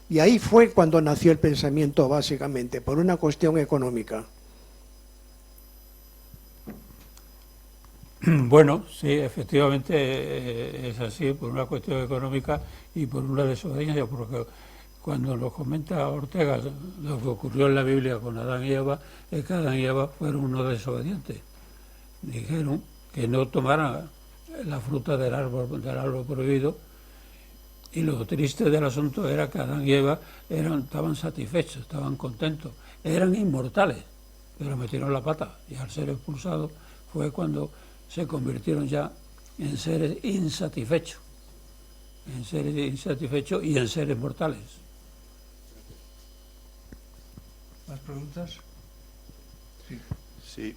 y ahí fue cuando nació el pensamiento, básicamente por una cuestión económica. Bueno, sí, efectivamente es así, por una cuestión económica y por una desobediencia, porque cuando lo comenta Ortega, lo que ocurrió en la Biblia con Adán y Eva, es que Adán y Eva fueron unos desobedientes. Dijeron que no tomaran la fruta del árbol prohibido, y lo triste del asunto era que Adán y Eva estaban satisfechos, estaban contentos, eran inmortales, pero metieron la pata, y al ser expulsados fue cuando se convirtieron ya en seres insatisfechos. en seres insatisfechos y en seres mortales. ¿Más preguntas? Sí,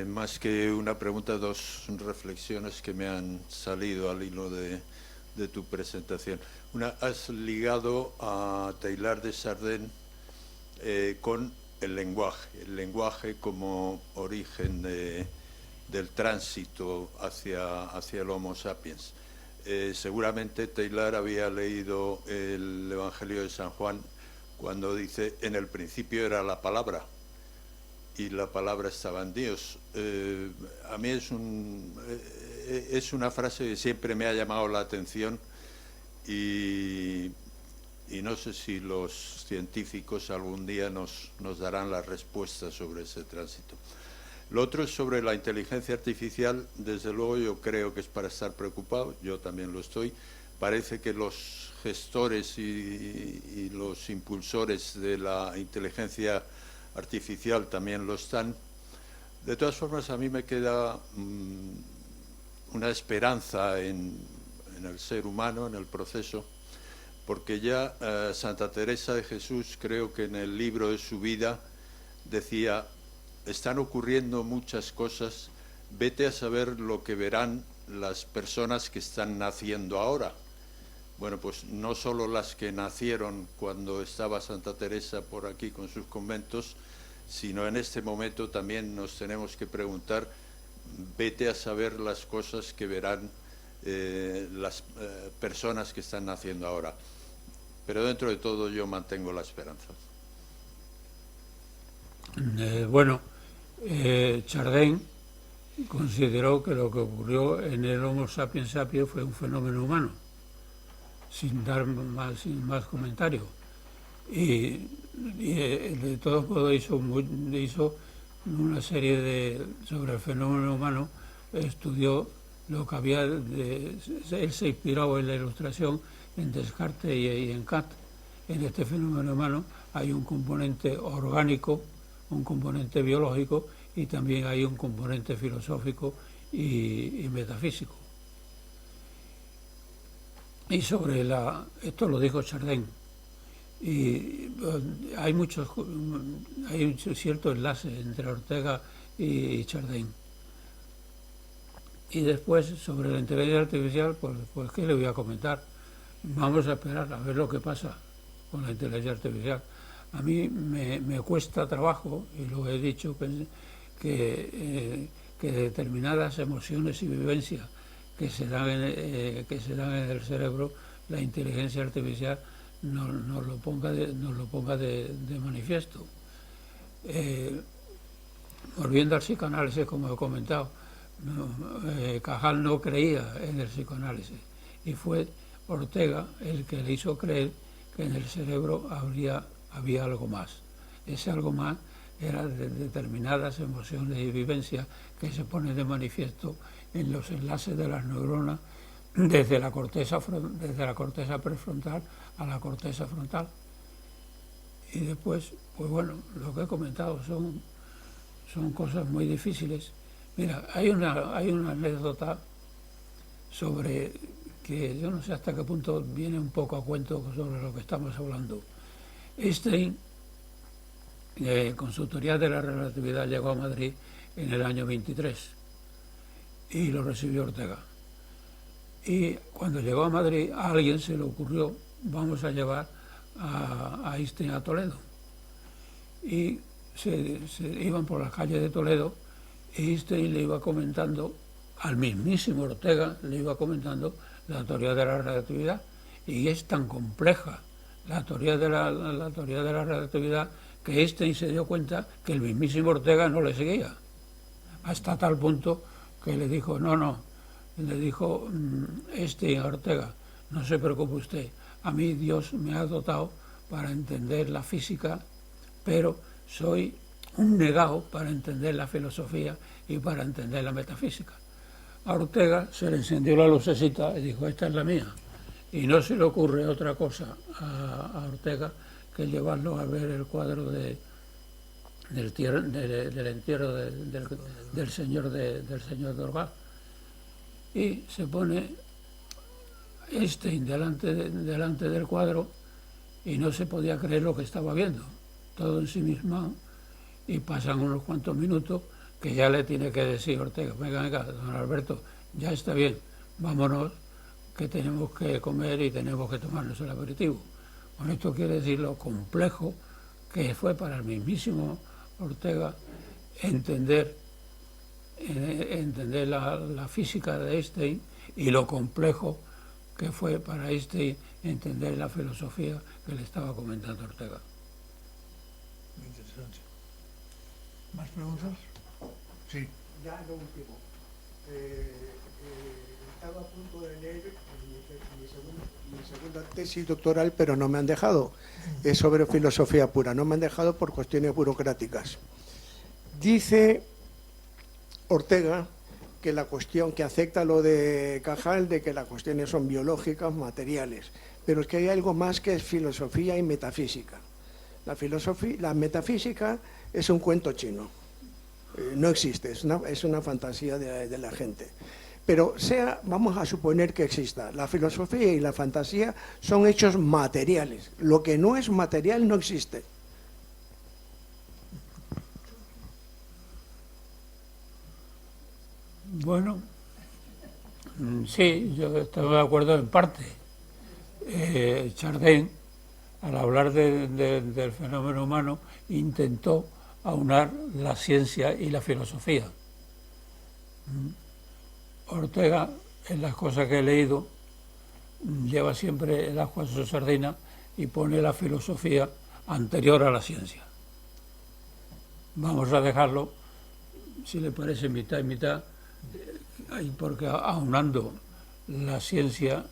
más que una pregunta, dos reflexiones que me han salido al hilo de tu presentación. Una, has ligado a Teilhard de Chardin con el lenguaje como origen del tránsito hacia el Homo sapiens. Seguramente Teilhard había leído el Evangelio de San Juan cuando dice: en el principio era la palabra y la palabra estaba en Dios. A mí es una frase que siempre me ha llamado la atención y no sé si los científicos algún día nos darán la respuesta sobre ese tránsito. Lo otro es sobre la inteligencia artificial. Desde luego yo creo que es para estar preocupado, yo también lo estoy. Parece que los gestores y los impulsores de la inteligencia artificial también lo están. De todas formas, a mí me queda una esperanza en el ser humano, en el proceso, porque ya Santa Teresa de Jesús, creo que en el libro de su vida, decía: están ocurriendo muchas cosas, vete a saber lo que verán las personas que están naciendo ahora. Bueno, pues no solo las que nacieron cuando estaba Santa Teresa por aquí con sus conventos, sino en este momento también nos tenemos que preguntar, vete a saber las cosas que verán las personas que están naciendo ahora. Pero dentro de todo yo mantengo la esperanza. Chardin consideró que lo que ocurrió en el Homo sapiens sapiens fue un fenómeno humano, sin más comentarios. Y de todos modos hizo una serie sobre el fenómeno humano, estudió lo que había, él se inspiró en la Ilustración en Descartes y en Kant. En este fenómeno humano hay un componente orgánico, un componente biológico y también hay un componente filosófico y metafísico. Y sobre esto lo dijo Chardin. Y hay un cierto enlace entre Ortega y Chardin. Y después, sobre la inteligencia artificial, pues ¿qué le voy a comentar? Vamos a esperar a ver lo que pasa con la inteligencia artificial. A mí me cuesta trabajo, y lo he dicho, que determinadas emociones y vivencias que se dan en el cerebro, la inteligencia artificial nos lo ponga de manifiesto. Volviendo al psicoanálisis, como he comentado, Cajal no creía en el psicoanálisis y fue Ortega el que le hizo creer que en el cerebro había algo más. Ese algo más era de determinadas emociones y vivencias que se ponen de manifiesto en los enlaces de las neuronas desde la corteza prefrontal a la corteza frontal. Y después, pues bueno, lo que he comentado son cosas muy difíciles. Mira, hay una anécdota sobre que yo no sé hasta qué punto viene un poco a cuento sobre lo que estamos hablando. Einstein, con su teoría de la relatividad, llegó a Madrid en el año 23 y lo recibió Ortega. Y cuando llegó a Madrid, a alguien se le ocurrió: vamos a llevar a Einstein a Toledo. Y se iban por las calles de Toledo y Einstein le iba comentando, al mismísimo Ortega, le iba comentando la teoría de la relatividad. Y es tan compleja la teoría de la relatividad que Einstein se dio cuenta que el mismísimo Ortega no le seguía. Hasta tal punto que le dijo, le dijo Einstein a Ortega: no se preocupe usted, a mí Dios me ha dotado para entender la física, pero soy un negado para entender la filosofía y para entender la metafísica. A Ortega se le encendió la lucecita y dijo: esta es la mía. Y no se le ocurre otra cosa a Ortega que llevarlo a ver el cuadro del entierro del señor de Orgaz. y se pone Einstein delante del cuadro y no se podía creer lo que estaba viendo, todo en sí mismo, y pasan unos cuantos minutos que ya le tiene que decir Ortega, venga, don Alberto, ya está bien, vámonos, que tenemos que comer y tenemos que tomarnos el aperitivo. Con esto quiere decir lo complejo que fue para el mismísimo Ortega entender la física de Einstein, y lo complejo que fue para Einstein entender la filosofía que le estaba comentando Ortega. Muy interesante. ¿Más preguntas? Sí. Ya lo último. Estaba a punto de leer mi segunda tesis doctoral, pero no me han dejado. Es sobre filosofía pura. No me han dejado por cuestiones burocráticas. Dice Ortega que la cuestión que acepta lo de Cajal, de que las cuestiones son biológicas, materiales, pero es que hay algo más que es filosofía y metafísica. La metafísica es un cuento chino, no existe, es una fantasía de la gente. Pero vamos a suponer que exista. La filosofía y la fantasía son hechos materiales. Lo que no es material no existe. Bueno, sí, yo estoy de acuerdo en parte. Chardin, al hablar del fenómeno humano, intentó aunar la ciencia y la filosofía. Ortega, en las cosas que he leído, lleva siempre el agua en su sardina y pone la filosofía anterior a la ciencia. Vamos a dejarlo, si le parece, mitad y mitad, porque aunando la ciencia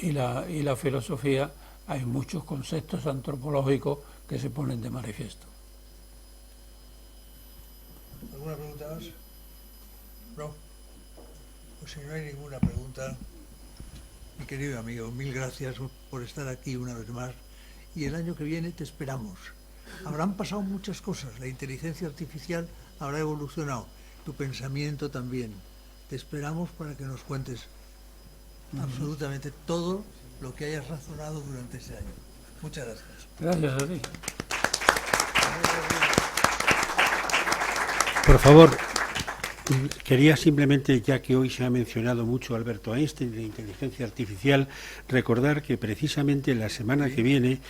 y la filosofía hay muchos conceptos antropológicos que se ponen de manifiesto. ¿Alguna pregunta más? No. Pues si no hay ninguna pregunta, mi querido amigo, mil gracias por estar aquí una vez más, y el año que viene te esperamos. Habrán pasado muchas cosas, la inteligencia artificial habrá evolucionado, tu pensamiento también. Te esperamos para que nos cuentes absolutamente todo lo que hayas razonado durante ese año. Muchas gracias. Gracias a ti. Por favor, quería simplemente, ya que hoy se ha mencionado mucho Alberto Einstein de inteligencia artificial, recordar que precisamente la semana que viene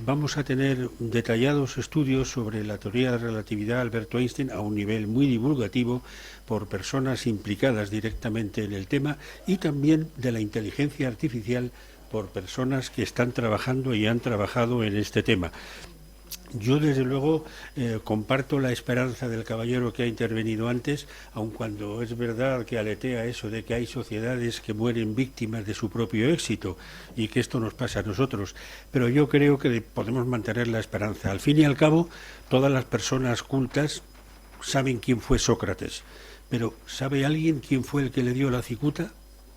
vamos a tener detallados estudios sobre la teoría de relatividad de Alberto Einstein a un nivel muy divulgativo por personas implicadas directamente en el tema, y también de la inteligencia artificial por personas que están trabajando y han trabajado en este tema. Yo, desde luego, comparto la esperanza del caballero que ha intervenido antes, aun cuando es verdad que aletea eso de que hay sociedades que mueren víctimas de su propio éxito y que esto nos pasa a nosotros. Pero yo creo que podemos mantener la esperanza. Al fin y al cabo, todas las personas cultas saben quién fue Sócrates. Pero ¿sabe alguien quién fue el que le dio la cicuta?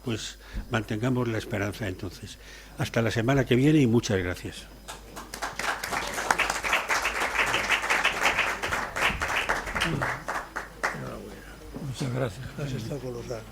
Pues mantengamos la esperanza entonces. Hasta la semana que viene y muchas gracias. Muchas gracias. Has estado colosal.